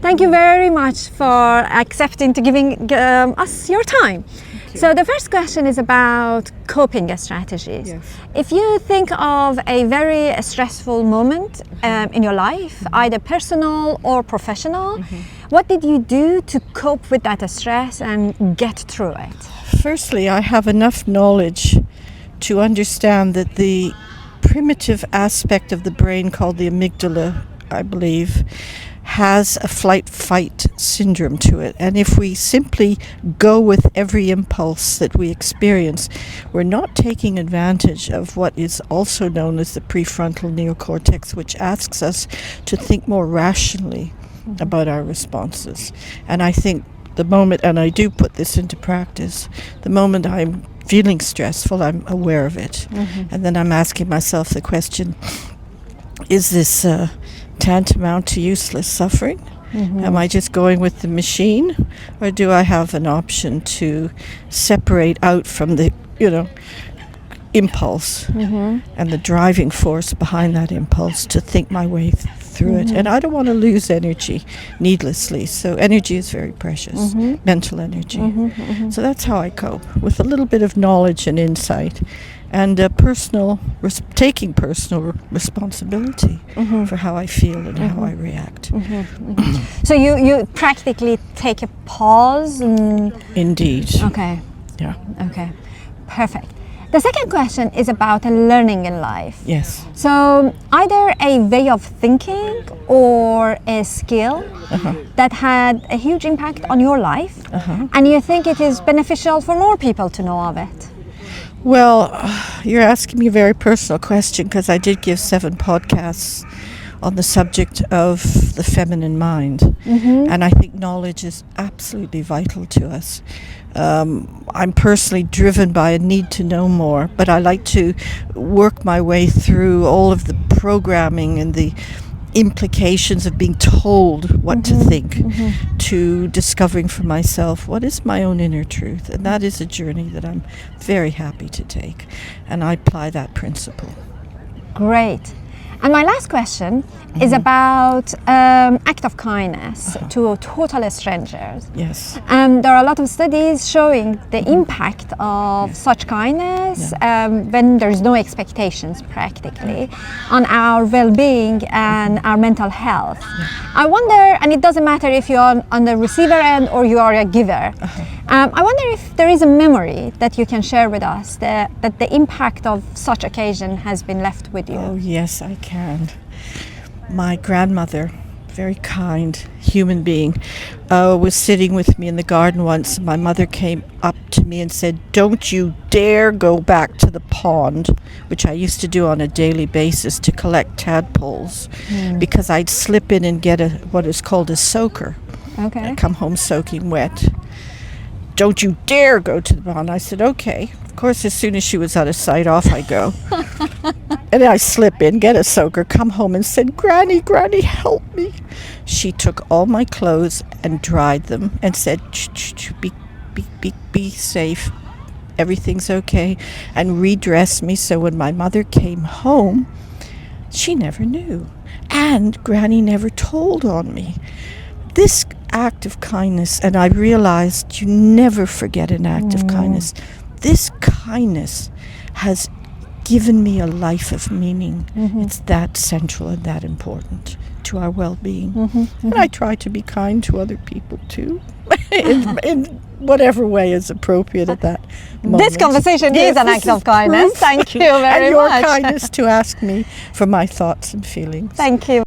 Thank you very much for accepting to giving us your time. So the first question is about coping strategies. Yes. If you think of a very stressful moment in your life, either personal or professional, what did you do to cope with that stress and get through it? Firstly, I have enough knowledge to understand that the primitive aspect of the brain called the amygdala, I believe, has a flight-fight syndrome to it. And if we simply go with every impulse that we experience, we're not taking advantage of what is also known as the prefrontal neocortex, which asks us to think more rationally about our responses. And I think the moment, and I do put this into practice, the moment I'm feeling stressful, I'm aware of it. And then I'm asking myself the question, is this tantamount to useless suffering? Am I just going with the machine? Or do I have an option to separate out from the, impulse and the driving force behind that impulse to think my way through it? And I don't want to lose energy needlessly. So energy is very precious, mental energy. So that's how I cope, with a little bit of knowledge and insight, and taking personal responsibility for how I feel and how I react. So you practically take a pause and... Indeed. Okay. Yeah. Okay. Perfect. The second question is about learning in life. Yes. So either a way of thinking or a skill that had a huge impact on your life, and you think it is beneficial for more people to know of it. Well, you're asking me a very personal question, because I did give 7 podcasts on the subject of the feminine mind. And I think knowledge is absolutely vital to us. I'm personally driven by a need to know more, but I like to work my way through all of the programming and the implications of being told what to think, to discovering for myself what is my own inner truth. And that is a journey that I'm very happy to take, and I apply that principle. Great. And my last question is about act of kindness to total strangers. Yes. There are a lot of studies showing the impact of such kindness when there's no expectations practically on our well-being and our mental health. I wonder, and it doesn't matter if you're on the receiver end or you are a giver, I wonder if there is a memory that you can share with us that the impact of such occasion has been left with you. Oh yes, I can. My grandmother, very kind human being, was sitting with me in the garden once. My mother came up to me and said, "Don't you dare go back to the pond," which I used to do on a daily basis to collect tadpoles, because I'd slip in and get what is called a soaker. Okay. I'd come home soaking wet. "Don't you dare go to the pond." I said, "Okay." Of course, as soon as she was out of sight, off I go. And I slip in, get a soaker, come home and said, Granny, help me." She took all my clothes and dried them and said, be safe, everything's okay, and redressed me. So when my mother came home, she never knew. And Granny never told on me. This act of kindness, and I realized you never forget an act of kindness. This kindness has given me a life of meaning. It's that central and that important to our well-being. And I try to be kind to other people too, in whatever way is appropriate at that moment. This conversation is an act of kindness. Thank you very much. And your kindness to ask me for my thoughts and feelings. Thank you.